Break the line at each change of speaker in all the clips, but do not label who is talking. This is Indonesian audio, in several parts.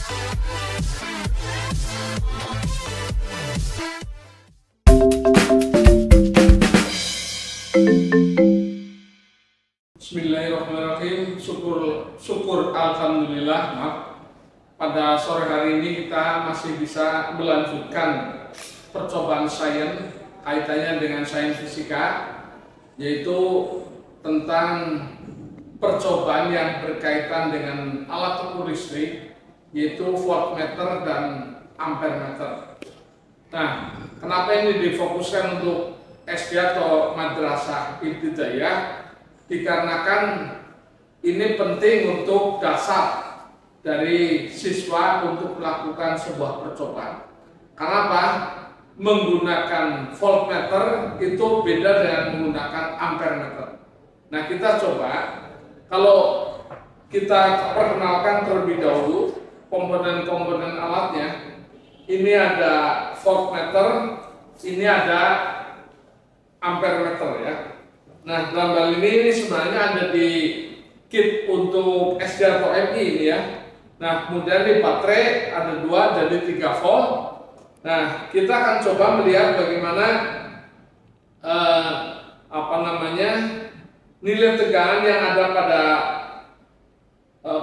Bismillahirrahmanirrahim. Syukur alhamdulillah. Pada sore hari ini kita masih bisa melanjutkan percobaan sains kaitannya dengan sains fisika, yaitu tentang percobaan yang berkaitan dengan alat ukur listrik, yaitu voltmeter dan ampermeter. Nah, kenapa ini difokuskan untuk SD atau madrasah ibtidaiyah? Dikarenakan ini penting untuk dasar dari siswa untuk melakukan sebuah percobaan. Karena apa? Menggunakan voltmeter itu beda dengan menggunakan ampermeter. Nah, kita coba, kalau kita perkenalkan terlebih dahulu komponen-komponen alatnya. Ini ada voltmeter, ini ada ampermeter ya. Nah, dalam hal ini sebenarnya ada di kit untuk SD atau MI ini ya. Nah, kemudian di baterai ada 2 jadi 3 volt. Nah, kita akan coba melihat bagaimana nilai tegangan yang ada pada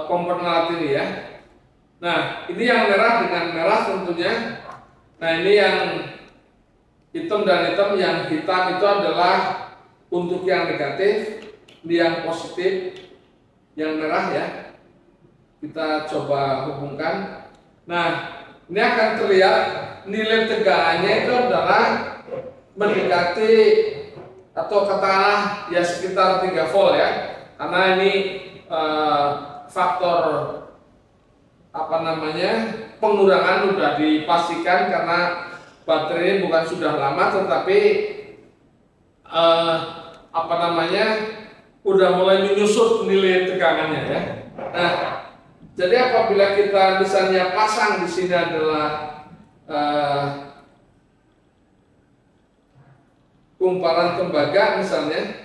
komponen alat ini ya. Nah, ini yang merah dengan merah tentunya. Nah, ini yang hitam dan hitam. Yang hitam itu adalah untuk yang negatif, ini yang positif, yang merah ya. Kita coba hubungkan. Nah, ini akan terlihat nilai tegangannya itu adalah mendekati atau katakanlah ya sekitar 3 volt ya. Karena ini faktor pengurangan sudah dipastikan karena baterai ini bukan sudah lama, tetapi udah mulai menyusut nilai tegangannya ya. Nah, jadi apabila kita misalnya pasang di sini adalah kumparan tembaga misalnya.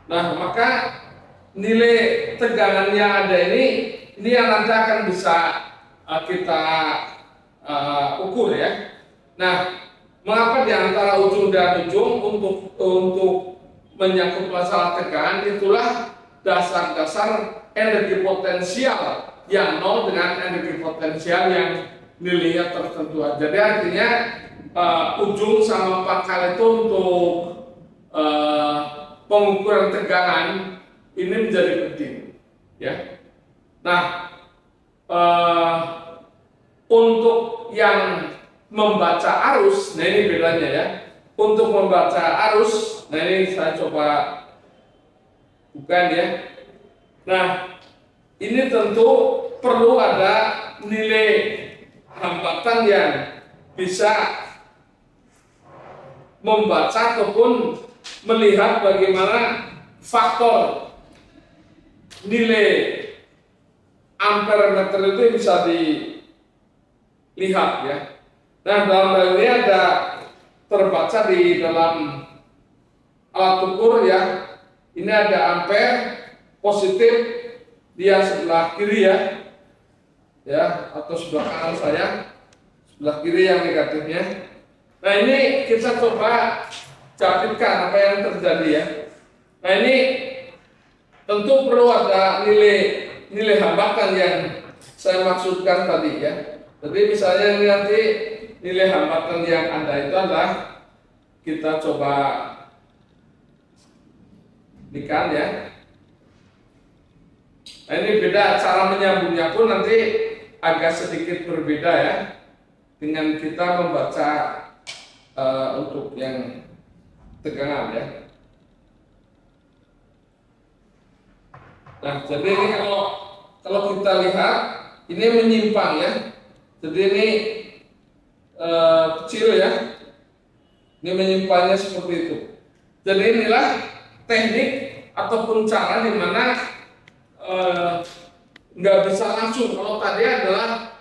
Nah, maka nilai tegangan yang ada ini yang nanti akan bisa kita ukur ya. Nah, mengapa di antara ujung dan ujung untuk menyangkut masalah tegangan itulah dasar-dasar energi potensial yang nol dengan energi potensial yang nilainya tertentu. Jadi artinya ujung sama pangkal itu untuk pengukuran tegangan ini menjadi penting ya. Nah, untuk yang membaca arus, nah ini bedanya ya. Untuk membaca arus, nah ini saya coba bukan ya. Nah, ini tentu perlu ada nilai hambatan yang bisa membaca ataupun melihat bagaimana faktor nilai ampermeter itu bisa dilihat ya. Nah, dalam hal ini ada terbaca di dalam alat ukur ya. Ini ada ampere positif dia sebelah kiri ya, atau sebelah kanan saya, sebelah kiri yang negatifnya. Nah, ini kita coba capitkan apa yang terjadi ya. Nah, ini tentu perlu ada nilai hambatan yang saya maksudkan tadi ya. Jadi misalnya ini nanti nilai hambatan yang ada itu adalah kita coba ikan ya. Nah, ini beda cara menyambungnya pun nanti agak sedikit berbeda ya dengan kita membaca untuk yang tegangan ya. Nah, jadi ini kalau kita lihat ini menyimpang ya. Jadi ini kecil ya. Ini menyimpangnya seperti itu. Jadi inilah teknik ataupun cara di mana nggak bisa langsung. Kalau tadi adalah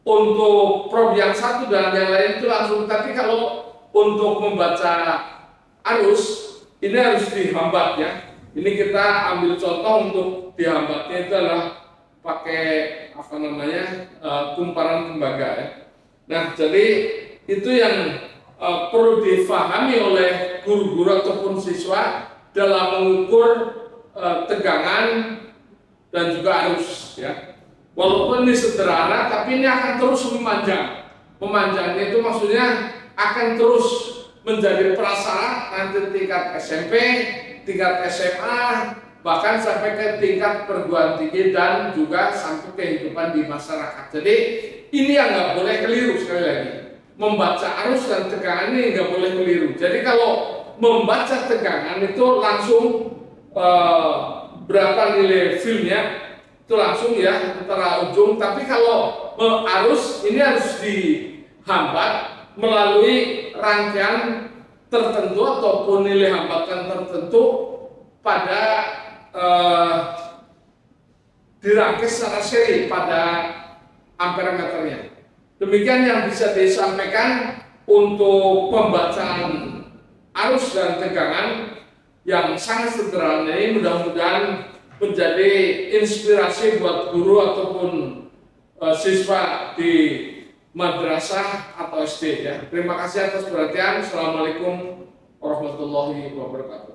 untuk prob yang satu dan yang lain itu langsung. Tapi kalau untuk membaca arus ini harus dihambat ya. Ini kita ambil contoh untuk dihambatnya itu adalah pakai apa namanya kumparan tembaga ya. Nah, jadi itu yang perlu difahami oleh guru-guru ataupun siswa dalam mengukur tegangan dan juga arus ya. Walaupun ini sederhana, tapi ini akan terus memanjang. Memanjangnya itu maksudnya akan terus menjadi prasyarat nanti tingkat SMP, tingkat SMA, bahkan sampai ke tingkat perguruan tinggi dan juga sampai kehidupan di masyarakat. Jadi ini yang nggak boleh keliru sekali lagi. Membaca arus dan tegangan ini nggak boleh keliru. Jadi kalau membaca tegangan itu langsung berapa nilai filmnya itu langsung ya antara ujung. Tapi kalau arus ini harus dihambat melalui rangkaian tertentu ataupun nilai hambatan tertentu pada dirangkai secara seri pada amperemeternya. Demikian yang bisa disampaikan untuk pembacaan arus dan tegangan yang sangat sederhana ini. Mudah-mudahan menjadi inspirasi buat guru ataupun siswa di madrasah atau SD ya. Terima kasih atas perhatian. Assalamualaikum warahmatullahi wabarakatuh.